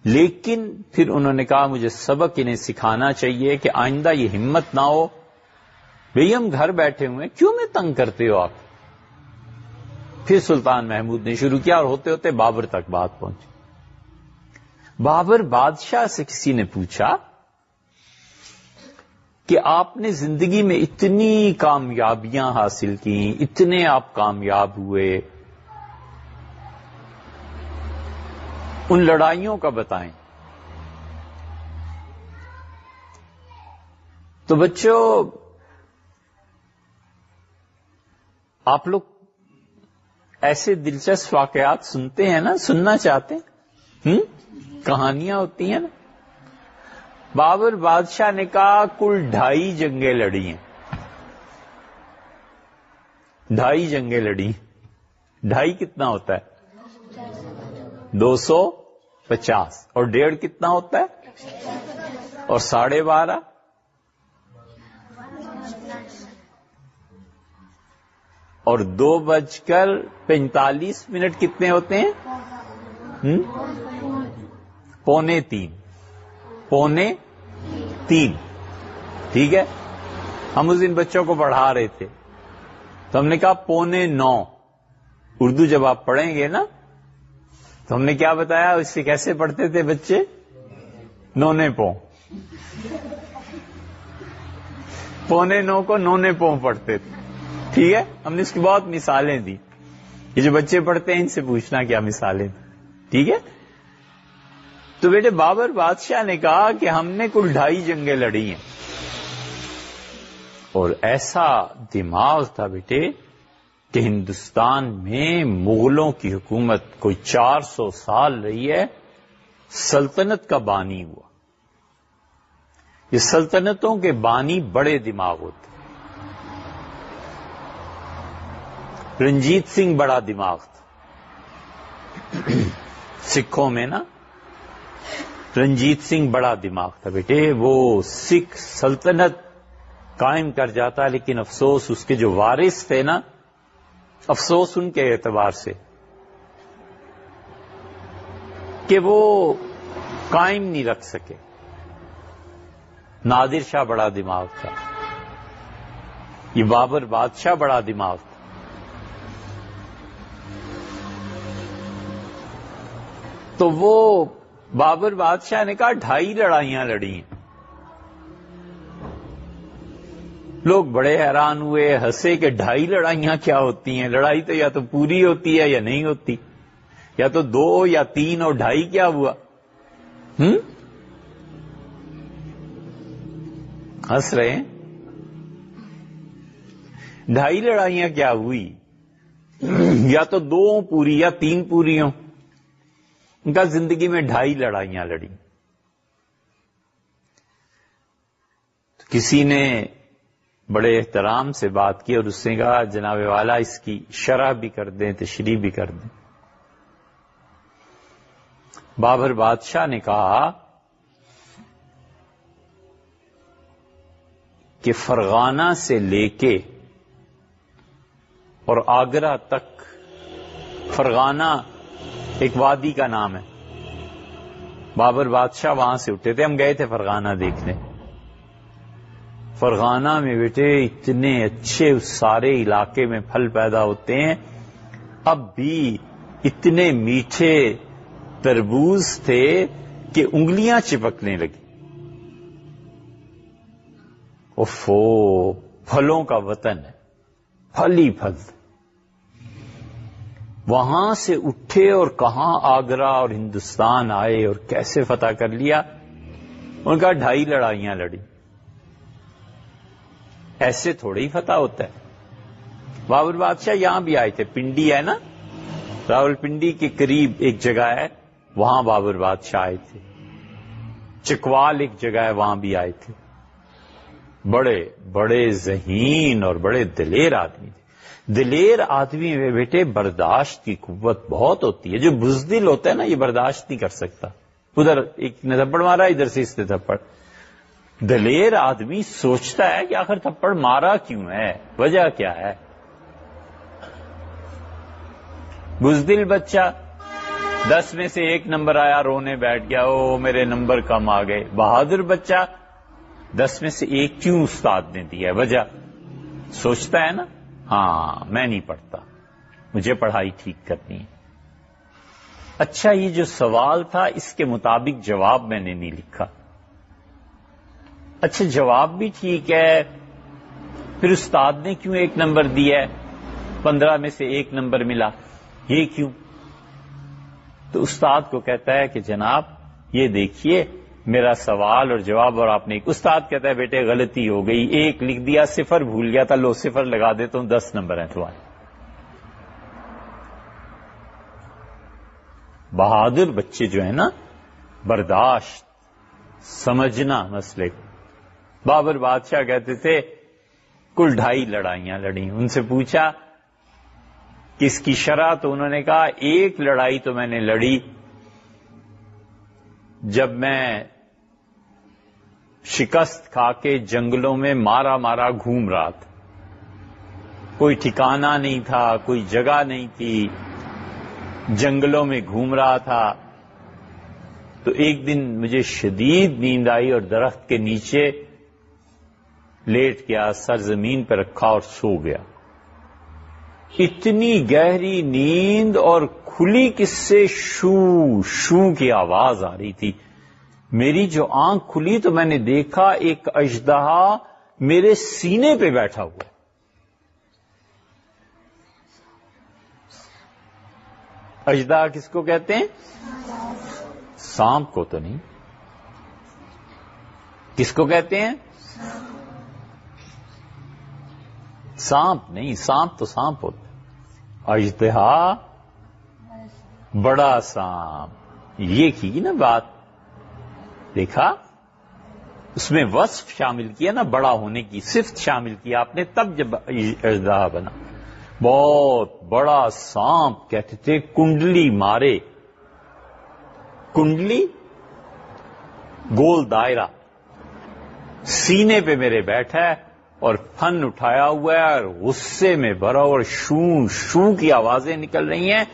[SPEAKER 1] لیکن پھر انہوں نے کہا مجھے سبق انہیں سکھانا چاہیے کہ آئندہ یہ ہمت نہ ہو، بھئی ہم گھر بیٹھے ہوئے کیوں میں تنگ کرتے ہو آپ. پھر سلطان محمود نے شروع کیا اور ہوتے ہوتے بابر تک بات پہنچی. بابر بادشاہ سے کسی نے پوچھا کہ آپ نے زندگی میں اتنی کامیابیاں حاصل کی، اتنے آپ کامیاب ہوئے، ان لڑائیوں کا بتائیں. تو بچوں آپ لوگ ایسے دلچسپ واقعات سنتے ہیں نا، سننا چاہتے ہیں؟ کہانیاں ہوتی ہیں نا. بابر بادشاہ نے کہا کل 2.5 جنگیں لڑی ہیں. 2.5 جنگیں لڑی. 2.5 کتنا ہوتا ہے؟ 250. اور 1.5 کتنا ہوتا ہے؟ اور 12.5. اور 2:45 کتنے ہوتے ہیں؟ 2:45. 2:45. ٹھیک ہے. ہم اس دن بچوں کو پڑھا رہے تھے تو ہم نے کہا 9:45. اردو جب آپ پڑھیں گے نا تو ہم نے کیا بتایا، اس سے کیسے پڑھتے تھے بچے؟ 9 پوں. 9:45 کو 9 پوں پڑھتے تھے. ٹھیک ہے. ہم نے اس کی بہت مثالیں دی. یہ جو بچے پڑھتے ہیں ان سے پوچھنا کیا مثالیں دی. ٹھیک ہے. تو بیٹے بابر بادشاہ نے کہا کہ ہم نے کل 2.5 جنگیں لڑی ہیں. اور ایسا دماغ تھا بیٹے کہ ہندوستان میں مغلوں کی حکومت کوئی 400 سال رہی ہے، سلطنت کا بانی ہوا. یہ سلطنتوں کے بانی بڑے دماغ ہوتے. رنجیت سنگھ بڑا دماغ تھا سکھوں میں نا. رنجیت سنگھ بڑا دماغ تھا بیٹے. وہ سکھ سلطنت قائم کر جاتا، لیکن افسوس اس کے جو وارث تھے نا، افسوس ان کے اعتبار سے کہ وہ قائم نہیں رکھ سکے. نادر شاہ بڑا دماغ تھا. یہ بابر بادشاہ بڑا دماغ تھا. تو وہ بابر بادشاہ نے کہا 2.5 لڑائیاں لڑی ہیں. لوگ بڑے حیران ہوئے، ہنسے کہ 2.5 لڑائیاں کیا ہوتی ہیں؟ لڑائی تو یا تو پوری ہوتی ہے یا نہیں ہوتی، یا تو 2 یا 3 اور 2.5 کیا ہوا؟ ہنس رہے ہیں. 2.5 لڑائیاں کیا ہوئی؟ یا تو 2 پوری یا 3 پوری ہوں. ان کا زندگی میں 2.5 لڑائیاں لڑی. کسی نے بڑے احترام سے بات کی اور اس نے کہا جناب والا اس کی شرح بھی کر دیں، تشریح بھی کر دیں. بابر بادشاہ نے کہا کہ فرغانہ سے لے کے اور آگرہ تک، فرغانہ ایک وادی کا نام ہے، بابر بادشاہ وہاں سے اٹھے تھے. ہم گئے تھے فرغانہ دیکھنے. فرغانہ میں بیٹے اتنے اچھے اس سارے علاقے میں پھل پیدا ہوتے ہیں، اب بھی اتنے میٹھے تربوز تھے کہ انگلیاں چپکنے لگی. اوفو، پھلوں کا وطن ہے، پھل ہی پھل. وہاں سے اٹھے اور کہاں آگرہ اور ہندوستان آئے اور کیسے فتح کر لیا. ان کا 2.5 لڑائیاں لڑی. ایسے تھوڑے ہی فتح ہوتا ہے. بابر بادشاہ یہاں بھی آئے تھے، پنڈی ہے نا، راول پنڈی کے قریب ایک جگہ ہے، وہاں بابر بادشاہ آئے تھے. چکوال ایک جگہ ہے، وہاں بھی آئے تھے. بڑے بڑے ذہین اور بڑے دلیر آدمی تھے. دلیر آدمی میں بیٹے برداشت کی قوت بہت ہوتی ہے. جو بزدل ہوتا ہے نا، یہ برداشت نہیں کر سکتا. ادھر ایک نے تھپڑ مارا، ادھر سے اس نے تھپڑ. دلیر آدمی سوچتا ہے کہ آخر تھپڑ مارا کیوں ہے، وجہ کیا ہے. بزدل بچہ 10 میں سے 1 نمبر آیا، رونے بیٹھ گیا، او میرے نمبر کم آ گئے. بہادر بچہ 10 میں سے 1 کیوں استاد نے دیا ہے، وجہ سوچتا ہے نا، ہاں میں نہیں پڑھتا، مجھے پڑھائی ٹھیک کرنی ہے. اچھا، یہ جو سوال تھا اس کے مطابق جواب میں نے نہیں لکھا. اچھا جواب بھی ٹھیک ہے، پھر استاد نے کیوں 1 نمبر دیا ہے، 15 میں سے 1 نمبر ملا، یہ کیوں؟ تو استاد کو کہتا ہے کہ جناب یہ دیکھیے میرا سوال اور جواب، اور آپ نے استاد کہتا ہے بیٹے غلطی ہو گئی، 1 لکھ دیا، 0 بھول گیا تھا، لو 0 لگا دیتا ہوں، 10 نمبر ہیں تمہارے. بہادر بچے جو ہیں نا، برداشت، سمجھنا مسئلے کو. بابر بادشاہ کہتے تھے کل 2.5 لڑائیاں لڑیں. ان سے پوچھا کہ اس کی شرح، تو انہوں نے کہا 1 لڑائی تو میں نے لڑی جب میں شکست کھا کے جنگلوں میں مارا مارا گھوم رہا تھا. کوئی ٹھکانہ نہیں تھا، کوئی جگہ نہیں تھی، جنگلوں میں گھوم رہا تھا. تو ایک دن مجھے شدید نیند آئی اور درخت کے نیچے لیٹ گیا، سر زمین پہ رکھا اور سو گیا. اتنی گہری نیند اور کھلی کس سے شو شو کی آواز آ رہی تھی. میری جو آنکھ کھلی تو میں نے دیکھا ایک اژدہا میرے سینے پہ بیٹھا ہوا. اژدہا کس کو کہتے ہیں؟ سانپ کو تو نہیں. کس کو کہتے ہیں؟ سانپ نہیں، سانپ تو سانپ ہوتا ہے. اژدہا بڑا سانپ، یہ کی نا بات. دیکھا اس میں وصف شامل کیا نا، بڑا ہونے کی صفت شامل کیا آپ نے، تب جب اژدہا بنا. بہت بڑا سانپ، کہتے تھے کنڈلی مارے. کنڈلی گول دائرہ سینے پہ میرے بیٹھا ہے اور پھن اٹھایا ہوا ہے اور غصے میں بھرا اور شو شو کی آوازیں نکل رہی ہیں.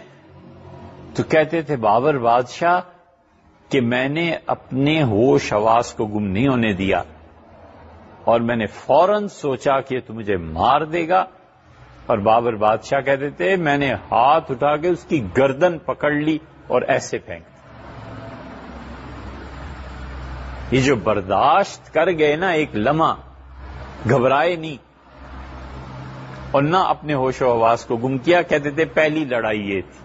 [SPEAKER 1] تو کہتے تھے بابر بادشاہ کہ میں نے اپنے ہوش حواس کو گم نہیں ہونے دیا، اور میں نے فوراً سوچا کہ تو مجھے مار دے گا. اور بابر بادشاہ کہتے تھے میں نے ہاتھ اٹھا کے اس کی گردن پکڑ لی اور ایسے پھینک. یہ جو برداشت کر گئے نا، ایک لمحہ گھبرائے نہیں اور نہ اپنے ہوش و حواس کو گم کیا. کہتے تھے پہلی لڑائی یہ تھی،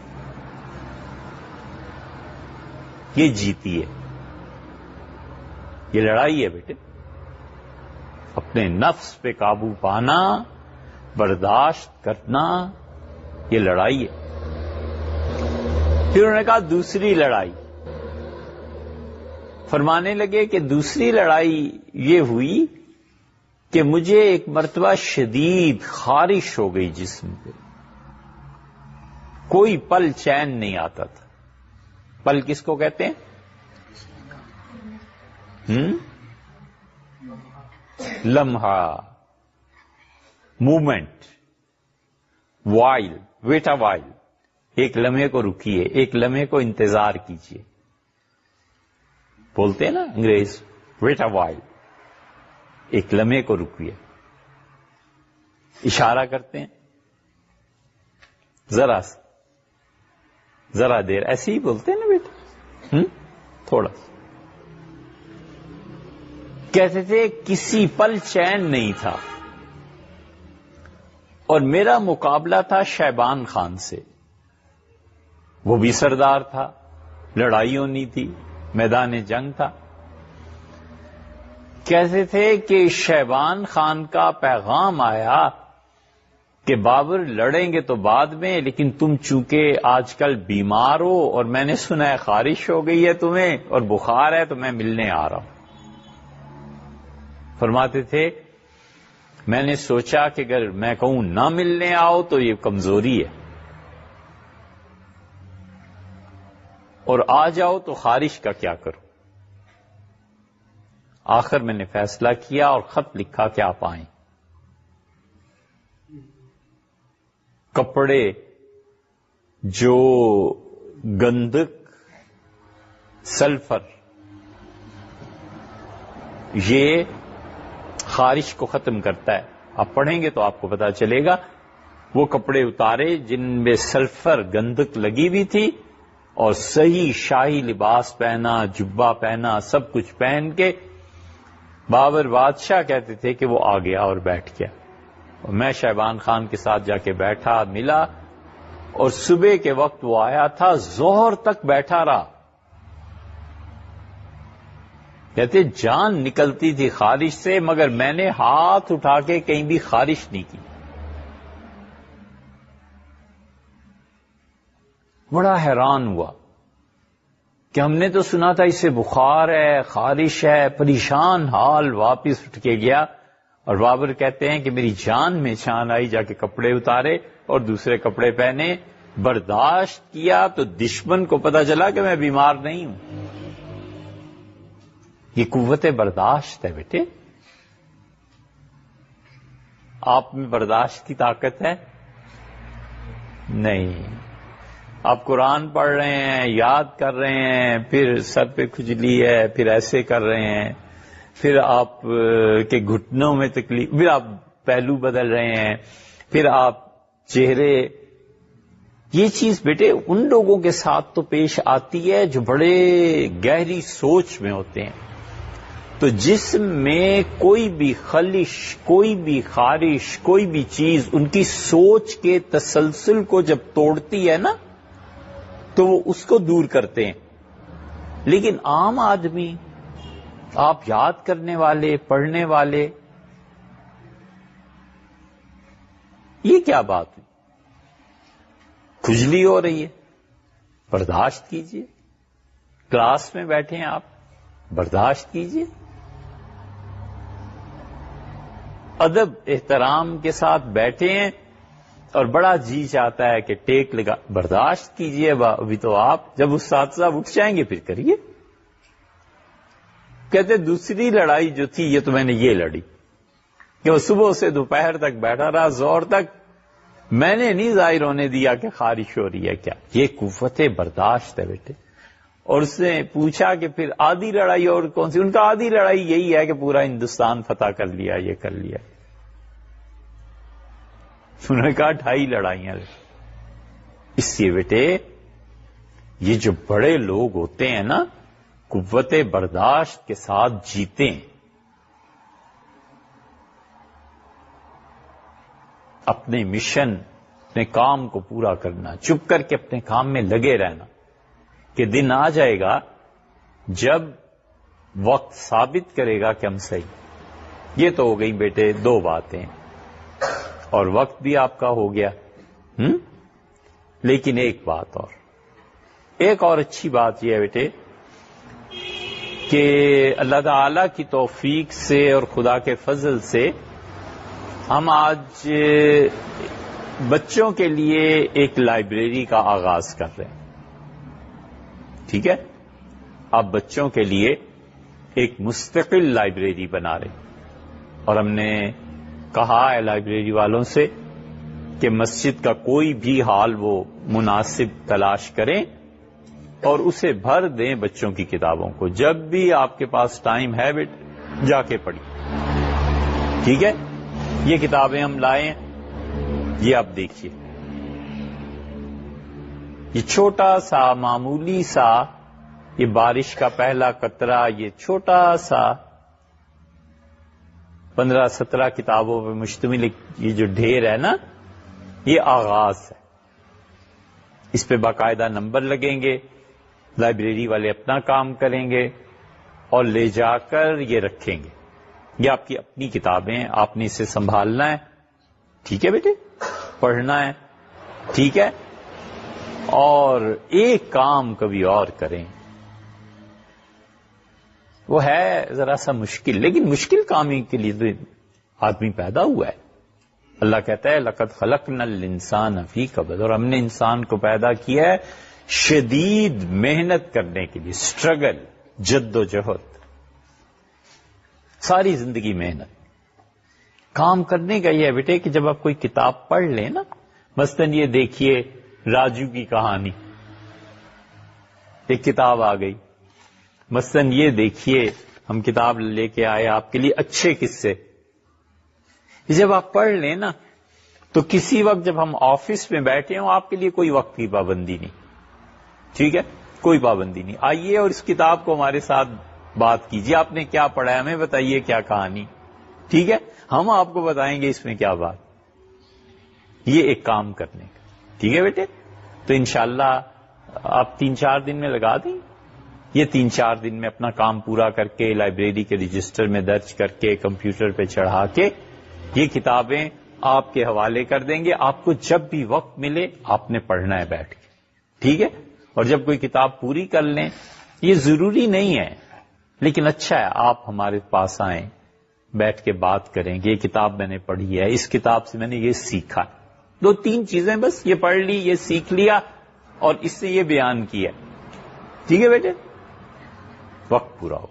[SPEAKER 1] یہ جیتی ہے. یہ لڑائی ہے بیٹے، اپنے نفس پہ قابو پانا، برداشت کرنا، یہ لڑائی ہے. پھر انہوں نے کہا دوسری لڑائی. فرمانے لگے کہ دوسری لڑائی یہ ہوئی کہ مجھے ایک مرتبہ شدید خارش ہو گئی جسم پہ، کوئی پل چین نہیں آتا تھا. پل کس کو کہتے ہیں؟ لمحہ، moment, while, wait a while. ایک لمحے کو رکیے، ایک لمحے کو انتظار کیجیے. بولتے ہیں نا انگریز، ویٹ اے وائل، ایک لمحے کو رکیے. اشارہ کرتے ہیں ذرا دیر، ایسے ہی بولتے ہیں نا بیٹا، تھوڑا. کہتے تھے کسی پل چین نہیں تھا. اور میرا مقابلہ تھا شیبان خان سے، وہ بھی سردار تھا، لڑائی ہونی تھی، میدان جنگ تھا. کہتے تھے کہ شیبان خان کا پیغام آیا کہ بابر لڑیں گے تو بعد میں، لیکن تم چونکہ آج کل بیمار ہو اور میں نے سنا ہے خارش ہو گئی ہے تمہیں اور بخار ہے، تو میں ملنے آ رہا ہوں. فرماتے تھے میں نے سوچا کہ اگر میں کہوں نہ ملنے آؤ تو یہ کمزوری ہے، اور آ جاؤ تو خارش کا کیا کروں. آخر میں نے فیصلہ کیا اور خط لکھا کہ آپ آئیں. کپڑے جو گندک، سلفر، یہ خارش کو ختم کرتا ہے. آپ پڑھیں گے تو آپ کو پتا چلے گا. وہ کپڑے اتارے جن میں سلفر، گندک لگی ہوئی تھی، اور صحیح شاہی لباس پہنا، جبہ پہنا، سب کچھ پہن کے بابر بادشاہ کہتے تھے کہ وہ آ گیا اور بیٹھ گیا. اور میں شیبان خان کے ساتھ جا کے بیٹھا، ملا، اور صبح کے وقت وہ آیا تھا، ظہر تک بیٹھا رہا. کہتے جان نکلتی تھی خارش سے، مگر میں نے ہاتھ اٹھا کے کہیں بھی خارش نہیں کی. بڑا حیران ہوا کہ ہم نے تو سنا تھا اسے بخار ہے، خارش ہے. پریشان حال واپس اٹھ کے گیا، اور بابر کہتے ہیں کہ میری جان میں جان آئی. جا کے کپڑے اتارے اور دوسرے کپڑے پہنے، برداشت کیا تو دشمن کو پتا چلا کہ میں بیمار نہیں ہوں. یہ قوت برداشت ہے بیٹے. آپ میں برداشت کی طاقت ہے؟ نہیں. آپ قرآن پڑھ رہے ہیں، یاد کر رہے ہیں، پھر سر پہ کھجلی ہے، پھر ایسے کر رہے ہیں، پھر آپ کے گھٹنوں میں تکلیف، پھر آپ پہلو بدل رہے ہیں، پھر آپ چہرے. یہ چیز بیٹے ان لوگوں کے ساتھ تو پیش آتی ہے جو بڑے گہری سوچ میں ہوتے ہیں. تو جسم میں کوئی بھی خلش، کوئی بھی خارش، کوئی بھی چیز ان کی سوچ کے تسلسل کو جب توڑتی ہے نا، تو وہ اس کو دور کرتے ہیں. لیکن عام آدمی، آپ یاد کرنے والے، پڑھنے والے، یہ کیا بات ہوئی؟ کھجلی ہو رہی ہے، برداشت کیجئے. کلاس میں بیٹھے ہیں آپ، برداشت کیجئے. ادب احترام کے ساتھ بیٹھے ہیں اور بڑا جی چاہتا ہے کہ ٹیک لگا، برداشت کیجئے. ابھی تو آپ جب اساتذہ اٹھ جائیں گے پھر کریے. کہتے دوسری لڑائی جو تھی یہ تو میں نے یہ لڑی کہ وہ صبح سے دوپہر تک بیٹھا رہا، ظہر تک. میں نے نہیں ظاہر ہونے دیا کہ خارش ہو رہی ہے کیا. یہ قوت برداشت ہے بیٹے. اور اس نے پوچھا کہ پھر آدھی لڑائی اور کون سی؟ ان کا آدھی لڑائی یہی ہے کہ پورا ہندوستان فتح کر لیا، یہ کر لیا. انہوں نے کہا 2.5 لڑائیاں. اس لیے بیٹے یہ جو بڑے لوگ ہوتے ہیں نا، قوت برداشت کے ساتھ جیتے ہیں. اپنے مشن، اپنے کام کو پورا کرنا، چپ کر کے اپنے کام میں لگے رہنا، کہ دن آ جائے گا جب وقت ثابت کرے گا کہ ہم صحیح. یہ تو ہو گئی بیٹے 2 باتیں، اور وقت بھی آپ کا ہو گیا. لیکن ایک اور اچھی بات یہ ہے بیٹے کہ اللہ تعالی کی توفیق سے اور خدا کے فضل سے ہم آج بچوں کے لیے ایک لائبریری کا آغاز کر رہے ہیں. ٹھیک ہے، اب بچوں کے لیے ایک مستقل لائبریری بنا رہے ہیں، اور ہم نے کہا ہے لائبریری والوں سے کہ مسجد کا کوئی بھی ہال وہ مناسب تلاش کریں اور اسے بھر دیں بچوں کی کتابوں کو. جب بھی آپ کے پاس ٹائم ہے جا کے پڑھیں. ٹھیک ہے، یہ کتابیں ہم لائے ہیں، یہ آپ دیکھیے، یہ چھوٹا سا معمولی سا، یہ بارش کا پہلا قطرہ، یہ چھوٹا سا 15-17 کتابوں پہ مشتمل یہ جو ڈھیر ہے نا، یہ آغاز ہے. اس پہ باقاعدہ نمبر لگیں گے، لائبریری والے اپنا کام کریں گے اور لے جا کر یہ رکھیں گے. یہ آپ کی اپنی کتابیں ہیں، آپ نے اسے سنبھالنا ہے. ٹھیک ہے بیٹے، پڑھنا ہے. ٹھیک ہے، اور ایک کام کبھی اور کریں، وہ ہے ذرا سا مشکل، لیکن مشکل کام کے لیے تو آدمی پیدا ہوا ہے. اللہ کہتا ہے لقد خلقنا الانسان فی کبد، اور ہم نے انسان کو پیدا کیا ہے شدید محنت کرنے کے لیے، اسٹرگل، جد و جہد، ساری زندگی محنت. کام کرنے کا یہ ہے بیٹے کہ جب آپ کوئی کتاب پڑھ لیں نا، مثلاً یہ دیکھیے راجو کی کہانی، ایک کتاب آ گئی. مثلاً یہ دیکھیے ہم کتاب لے کے آئے آپ کے لیے اچھے قصے. جب آپ پڑھ لیں نا تو کسی وقت جب ہم آفس میں بیٹھے ہوں آپ کے لیے کوئی وقت کی پابندی نہیں. ٹھیک ہے، کوئی پابندی نہیں. آئیے اور اس کتاب کو ہمارے ساتھ بات کیجیے، آپ نے کیا پڑھا ہے، ہمیں بتائیے کیا کہانی. ٹھیک ہے، ہم آپ کو بتائیں گے اس میں کیا بات. یہ ایک کام کرنے کا. ٹھیک ہے بیٹے، تو انشاءاللہ آپ 3-4 دن میں لگا دیں. یہ 3-4 دن میں اپنا کام پورا کر کے لائبریری کے رجسٹر میں درج کر کے کمپیوٹر پہ چڑھا کے یہ کتابیں آپ کے حوالے کر دیں گے. آپ کو جب بھی وقت ملے آپ نے پڑھنا ہے بیٹھ کے. ٹھیک ہے، اور جب کوئی کتاب پوری کر لیں، یہ ضروری نہیں ہے لیکن اچھا ہے آپ ہمارے پاس آئیں، بیٹھ کے بات کریں کہ یہ کتاب میں نے پڑھی ہے، اس کتاب سے میں نے یہ سیکھا. 2-3 چیزیں بس، یہ پڑھ لی، یہ سیکھ لیا اور اس سے یہ بیان کیا. ٹھیک ہے بیٹے، وقت پورا ہو.